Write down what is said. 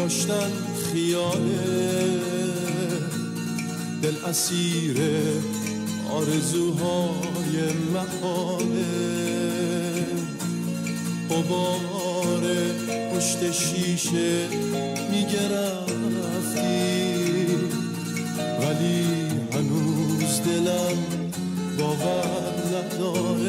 داشتن خیاله، دل اسیر آرزوهای محاله. غبار پشت شیشه میگه رفتی، ولی هنوز دلم باور نداره.